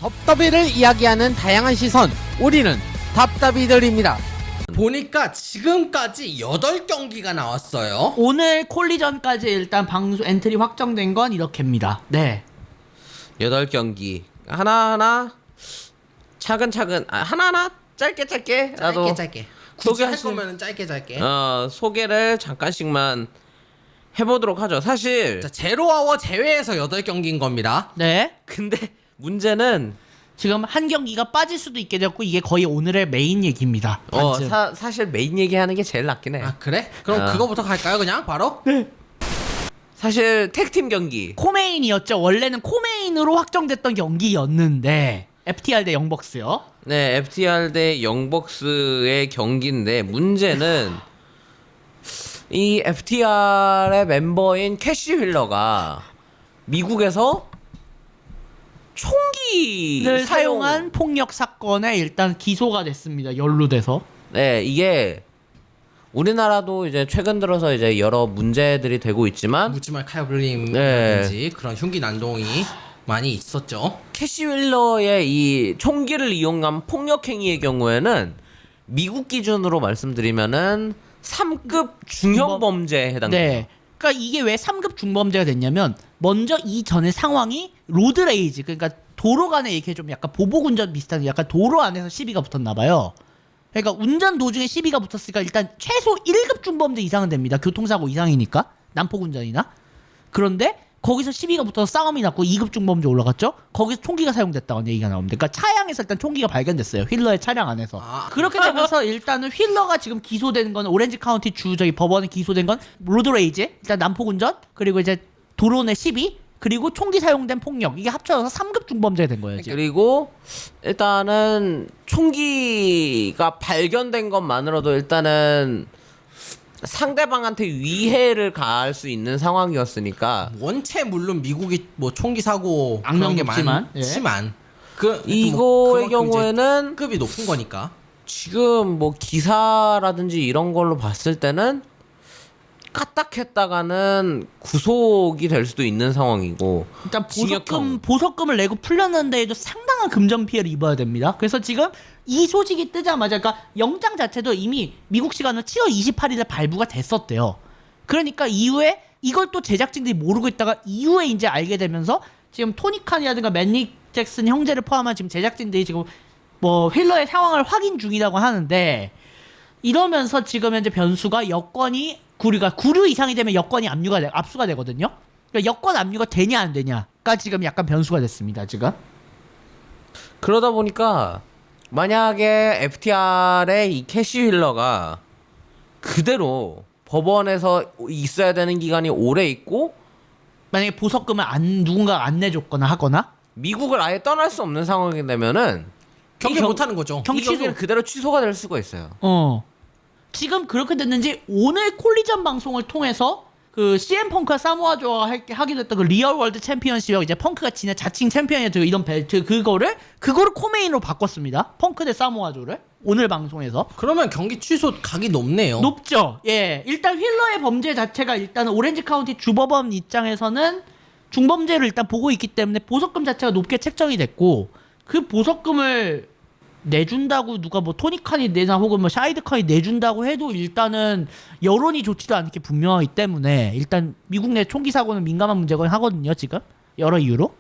덥더비를 이야기하는 다양한 시선, 우리는 답답이들입니다. 보니까 지금까지 8경기가 나왔어요. 오늘 콜리전까지 일단 방송 엔트리 확정된 건 이렇게입니다. 네. 8경기 하나하나 차근차근 하나하나 짧게 나도 짧게. 굳이 할 소개하실- 거면 짧게. 소개를 잠깐씩만 해보도록 하죠. 사실 자, 제로아워 제외해서 8경기인 겁니다. 네. 근데 문제는 지금 한 경기가 빠질 수도 있게 되었고 이게 거의 오늘의 메인 얘기입니다. 반쯤. 사실 메인 얘기하는 게 제일 낫긴 해. 아 그래? 그럼 그거부터 갈까요 그냥 바로? 사실 택팀 경기 코메인이었죠. 원래는 코메인으로 확정됐던 경기였는데 FTR 대 영벅스요. 네, FTR 대 영벅스의 경기인데 문제는 이 FTR의 멤버인 캐시 휠러가 미국에서 총기를 사용한 폭력 사건에 일단 기소가 됐습니다. 연루돼서. 네, 이게 우리나라도 이제 최근 들어서 이제 여러 문제들이 되고 있지만 묻지말 칼블림이라든지 그런 흉기 난동이 많이 있었죠. 캐시 휠러의 이 총기를 이용한 폭력 행위의 경우에는 미국 기준으로 말씀드리면은 3급 중형 범죄에 해당돼요. 네. 그러니까 이게 왜 3급 중범죄가 됐냐면 먼저 이전의 상황이 로드레이지 그러니까 도로 간에 이렇게 좀 약간 보복운전 비슷한 약간 도로 안에서 시비가 붙었나 봐요. 그러니까 운전 도중에 시비가 붙었으니까 일단 최소 1급 중범죄 이상은 됩니다. 교통사고 이상이니까 난폭운전이나. 그런데 거기서 시비가 붙어서 싸움이 났고 2급 중범죄 올라갔죠. 거기서 총기가 사용됐다고 얘기가 나옵니다. 그러니까 차량에서 일단 총기가 발견됐어요. 휠러의 차량 안에서. 그렇게 되면서 일단은 휠러가 지금 기소된 건 오렌지 카운티 주 저기 법원에 기소된 건 로드레이지, 일단 난폭운전, 그리고 이제 도로 내 시비, 그리고 총기 사용된 폭력 이게 합쳐져서 3급 중범죄가 된 거예요. 지금. 그리고 일단은 총기가 발견된 것만으로도 일단은 상대방한테 위해를 가할 수 있는 상황이었으니까 원체 물론 미국이 뭐 총기 사고 악명 그런 게 높지만, 예. 많지만 그 이거의 경우에는 급이 높은 거니까. 지금 뭐 기사라든지 이런 걸로 봤을 때는 까딱했다가는 구속이 될 수도 있는 상황이고 일단 징역형. 보석금을 내고 풀렸는데도 상당한 금전 피해를 입어야 됩니다. 그래서 지금 이 소식이 뜨자마자 그러니까 영장 자체도 이미 미국 시간으로 7월 28일에 발부가 됐었대요. 그러니까 이후에 이걸 또 제작진들이 모르고 있다가 이후에 이제 알게 되면서 지금 토니 칸이라든가 맨닉 잭슨 형제를 포함한 지금 제작진들이 지금 뭐 휠러의 상황을 확인 중이라고 하는데 이러면서 지금 현재 변수가 여권이 구류 이상이 되면 여권이 압수가 되거든요. 그러니까 여권 압류가 되냐 안 되냐가 지금 약간 변수가 됐습니다. 지금. 그러다 보니까 만약에 FTR의 이 캐시 휠러가 그대로 법원에서 있어야 되는 기간이 오래 있고 만약에 보석금을 누군가가 안 내줬거나 하거나 미국을 아예 떠날 수 없는 상황이 되면은 경기 못 하는 거죠. 이 경기는 그대로 취소가 될 수가 있어요. 지금 그렇게 됐는지 오늘 콜리전 방송을 통해서 그 CM 펑크와 사모아 조가 하게 됐던 그 리얼 월드 챔피언십하고 이제 펑크가 지난 자칭 챔피언이 되고 이런 벨트 그거를 코메인으로 바꿨습니다. 펑크 대 사모아 조를 오늘 방송에서. 그러면 경기 취소 각이 높네요. 높죠. 예. 일단 휠러의 범죄 자체가 일단 오렌지 카운티 주법원 입장에서는 중범죄를 일단 보고 있기 때문에 보석금 자체가 높게 책정이 됐고 그 보석금을 내준다고 누가 뭐 토니칸이 내나 혹은 뭐 샤이드칸이 내준다고 해도 일단은 여론이 좋지도 않게 분명하기 때문에 일단 미국 내 총기 사고는 민감한 문제가 하거든요. 지금 여러 이유로.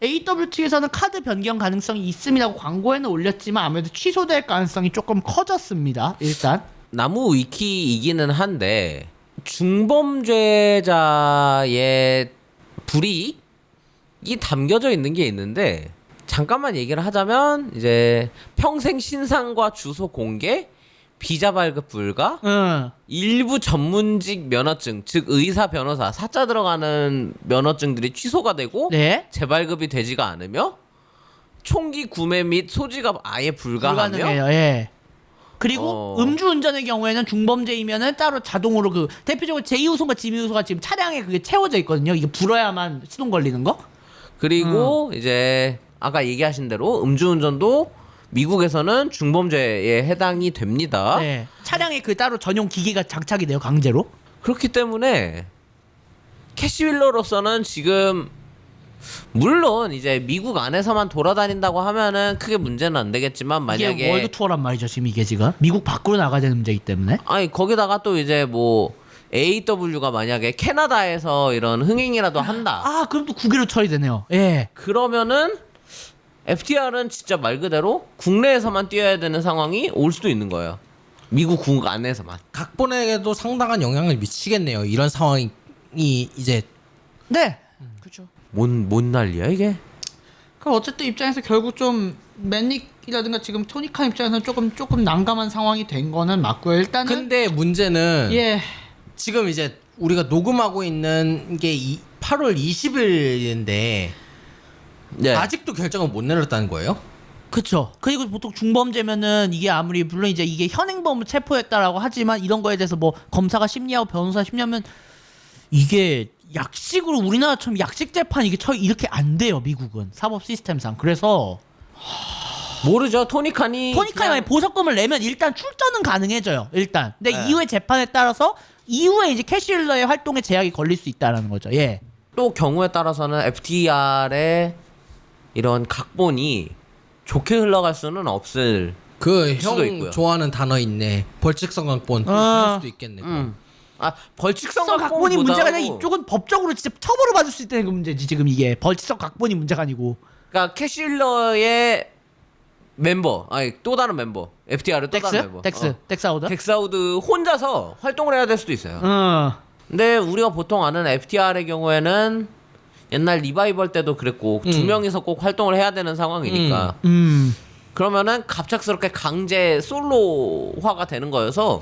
AW 측에서는 카드 변경 가능성이 있음이라고 광고에는 올렸지만 아무래도 취소될 가능성이 조금 커졌습니다. 일단 나무 위키이기는 한데 중범죄자의 불이익이 담겨져 있는 게 있는데 잠깐만 얘기를 하자면 이제 평생 신상과 주소 공개, 비자 발급 불가, 일부 전문직 면허증, 즉 의사, 변호사, 사자 들어가는 면허증들이 취소가 되고 네. 재발급이 되지가 않으며 총기 구매 및 소지가 아예 불가하며 불가능해요. 예. 그리고 음주운전의 경우에는 중범죄이면은 따로 자동으로 그 대표적으로 제2호선과 지2호선가 지금 차량에 그게 채워져 있거든요. 이게 불어야만 시동 걸리는 거. 그리고 이제 아까 얘기하신 대로 음주운전도 미국에서는 중범죄에 해당이 됩니다. 네. 차량에 그 따로 전용 기계가 장착이 돼요. 강제로. 그렇기 때문에 캐시 휠러로서는 지금 물론 이제 미국 안에서만 돌아다닌다고 하면은 크게 문제는 안 되겠지만 이게 만약에 월드 투어란 말이죠 지금 이게 지금 미국 밖으로 나가야 되는 문제이기 때문에. 아니 거기다가 또 이제 뭐 AW가 만약에 캐나다에서 이런 흥행이라도 한다. 아 그럼 또 국외로 처리되네요. 예. 그러면은 FTR은 진짜 말 그대로 국내에서만 뛰어야 되는 상황이 올 수도 있는 거예요. 미국 국 안에서만. 각본에도 상당한 영향을 미치겠네요. 이런 상황이 이제 네. 그렇죠. 뭔 난리야 이게? 그럼 어쨌든 입장에서 결국 좀 맨닉이라든가 지금 토니카 입장에서는 조금 난감한 상황이 된 거는 맞고요. 일단은 근데 문제는 예. 지금 이제 우리가 녹음하고 있는 게 8월 20일인데 네. 아직도 결정을 못 내렸다는 거예요? 그쵸. 그리고 보통 중범죄면은 이게 아무리 물론 이제 이게 현행범을 체포했다라고 하지만 이런 거에 대해서 뭐 검사가 심리하고 변호사 심리하면 이게 약식으로 우리나라처럼 약식 재판 이게 이렇게 안 돼요 미국은 사법 시스템상. 그래서 모르죠. 토니칸이 만약에 보석금을 내면 일단 출전은 가능해져요 일단. 근데 네. 이후의 재판에 따라서 이후에 이제 캐시힐러의 활동에 제약이 걸릴 수 있다라는 거죠. 예. 또 경우에 따라서는 FTR의 이런 각본이 좋게 흘러갈 수는 없을 그 수도 형 있고요. 좋아하는 단어 있네. 벌칙성 각본. 아. 그럴 수도 있겠네. 아 벌칙성 각본이 문제가 아니라 각본보다도 이쪽은 법적으로 진짜 처벌을 받을 수 있다는 게 문제지 지금 이게 벌칙성 각본이 문제가 아니고. 그러니까 캐실러의 멤버, 아니 또 다른 멤버, FTR의 또 다른 멤버, 덱스아우드. 덱사우드 혼자서 활동을 해야 될 수도 있어요. 어. 근데 우리가 보통 아는 FTR의 경우에는 옛날 리바이벌 때도 그랬고 두 명이서 꼭 활동을 해야 되는 상황이니까 그러면은 갑작스럽게 강제 솔로화가 되는 거여서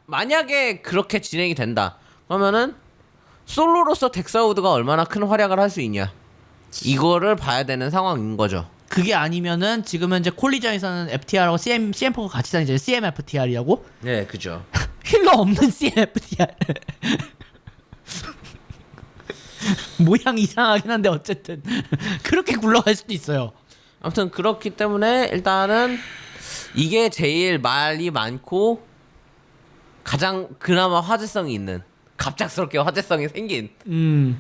만약에 그렇게 진행이 된다 그러면은 솔로로서 덱사우드가 얼마나 큰 활약을 할 수 있냐 이거를 봐야 되는 상황인 거죠. 그게 아니면은 지금 현재 콜리전에서는 FTR하고 CM4가 같이 다니잖아요. CMFTR이라고. 네, 그죠. 힐러 없는 CMFTR. 모양 이상하긴 한데 어쨌든 그렇게 굴러갈 수도 있어요. 아무튼 그렇기 때문에 일단은 이게 제일 말이 많고 가장 그나마 화제성이 있는 갑작스럽게 화제성이 생긴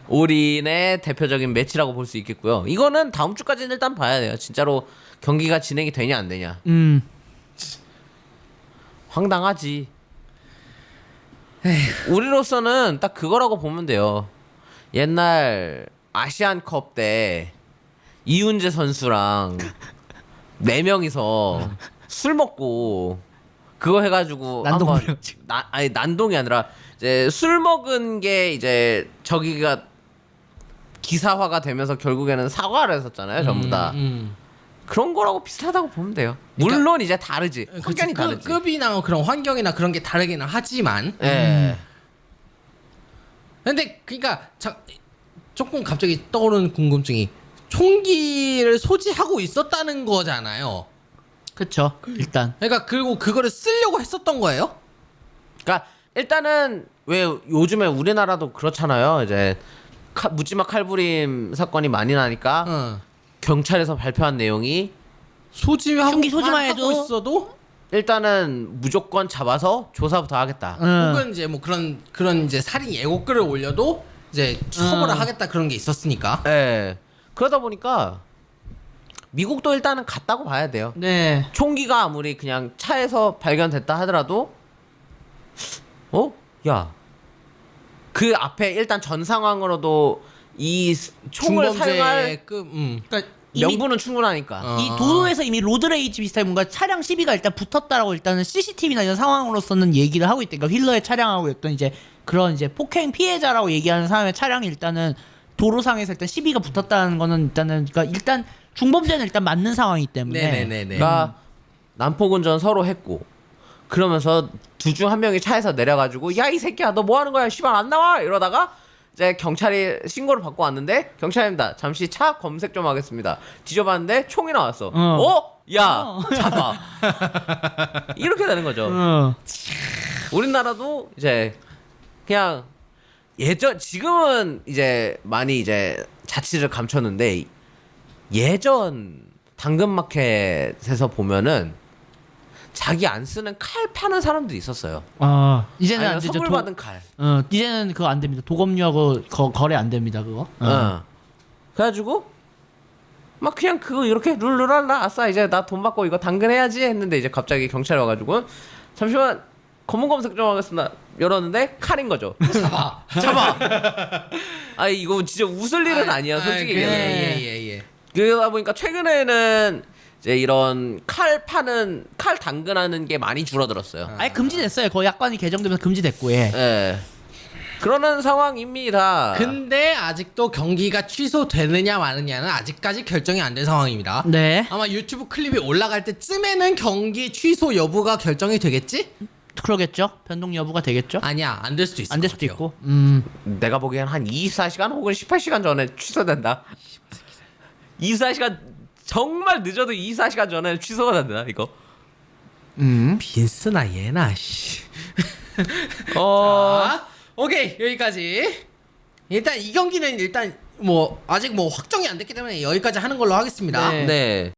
올인의 대표적인 매치라고 볼 수 있겠고요. 이거는 다음 주까지는 일단 봐야 돼요. 진짜로 경기가 진행이 되냐 안 되냐. 황당하지. 우리로서는 딱 그거라고 보면 돼요. 옛날 아시안컵 때 이훈재 선수랑 4명이서 술 먹고 그거 해가지고 난동 한번 부려가지고. 아니 난동이 아니라 이제 술 먹은 게 이제 저기가 기사화가 되면서 결국에는 사과를 했었잖아요 전부 다. 그런 거라고 비슷하다고 보면 돼요. 물론 이제 다르지. 확연히 다르지. 급이나 그런 환경이나 그런 게 다르기는 하지만. 예. 근데 그러니까 조금 갑자기 떠오르는 궁금증이 총기를 소지하고 있었다는 거잖아요. 그쵸. 일단 그러니까 그리고 그거를 쓰려고 했었던 거예요? 그러니까 일단은 왜 요즘에 우리나라도 그렇잖아요. 이제 묻지마 칼부림 사건이 많이 나니까 경찰에서 발표한 내용이 흉기 소지만 해도 있어도 일단은 무조건 잡아서 조사부터 하겠다. 혹은 이제 뭐 그런 이제 살인 예고글을 올려도 이제 처벌을 하겠다 그런 게 있었으니까. 예. 그러다 보니까 미국도 일단은 갔다고 봐야 돼요. 네. 총기가 아무리 그냥 차에서 발견됐다 하더라도 야. 그 앞에 일단 전 상황으로도 이 총을 사용할 그러니까 이미 명분은 충분하니까. 이 도로에서 이미 로드레이지 비슷하게 뭔가 차량 시비가 일단 붙었다라고 일단은 CCTV나 이런 상황으로서는 얘기를 하고 있대. 그러니까 힐러의 차량하고 어떤 이제 그런 이제 폭행 피해자라고 얘기하는 사람의 차량이 일단은 도로상에서 일단 시비가 붙었다는 거는 일단은 그러니까 일단 중범죄는 일단 맞는 상황이기 때문에. 네네네네. 그러니까 난폭운전 서로 했고 그러면서 둘 중 한 명이 차에서 내려가지고 야 이 새끼야 너 뭐 하는 거야 씨발 안 나와 이러다가 이제 경찰이 신고를 받고 왔는데 경찰입니다 잠시 차 검색 좀 하겠습니다 뒤져봤는데 총이 나왔어 야 잡아 이렇게 되는 거죠. 우리나라도 이제 그냥 지금은 이제 많이 이제 자취를 감췄는데 예전 당근마켓에서 보면은 자기 안 쓰는 칼 파는 사람도 있었어요. 이제는 아니면 안 되죠. 선물 받은 칼. 이제는 그거 안 됩니다. 도검류하고 거래 안 됩니다. 그거. 그래가지고 막 그냥 그거 이렇게 룰루랄라 아싸 이제 나 돈 받고 이거 당근해야지 했는데 이제 갑자기 경찰이 와가지고 잠시만 검은 검색 좀 하겠습니다. 열었는데 칼인 거죠. 잡아. 아 이거 진짜 웃을 일은 아니야 솔직히. 예예예. 그러다 보니까 최근에는 이제 이런 칼 파는 칼 당근하는 게 많이 줄어들었어요. 아예 금지됐어요. 거의 약관이 개정되면서 금지됐고 예. 예. 그러는 상황입니다. 근데 아직도 경기가 취소되느냐 마느냐는 아직까지 결정이 안 된 상황입니다. 네. 아마 유튜브 클립이 올라갈 때쯤에는 경기 취소 여부가 결정이 되겠지? 그러겠죠. 변동 여부가 되겠죠. 아니야, 안 될 수도 있어. 안 될 수도 있고. 내가 보기엔 한 24시간 혹은 18시간 전에 취소된다. 24시간 정말 늦어도 24시간 전에 취소가 된다 이거. 빈스나 얘나 씨. 어. 자, 오케이 여기까지. 일단 이 경기는 일단 뭐 아직 뭐 확정이 안 됐기 때문에 여기까지 하는 걸로 하겠습니다. 네. 네.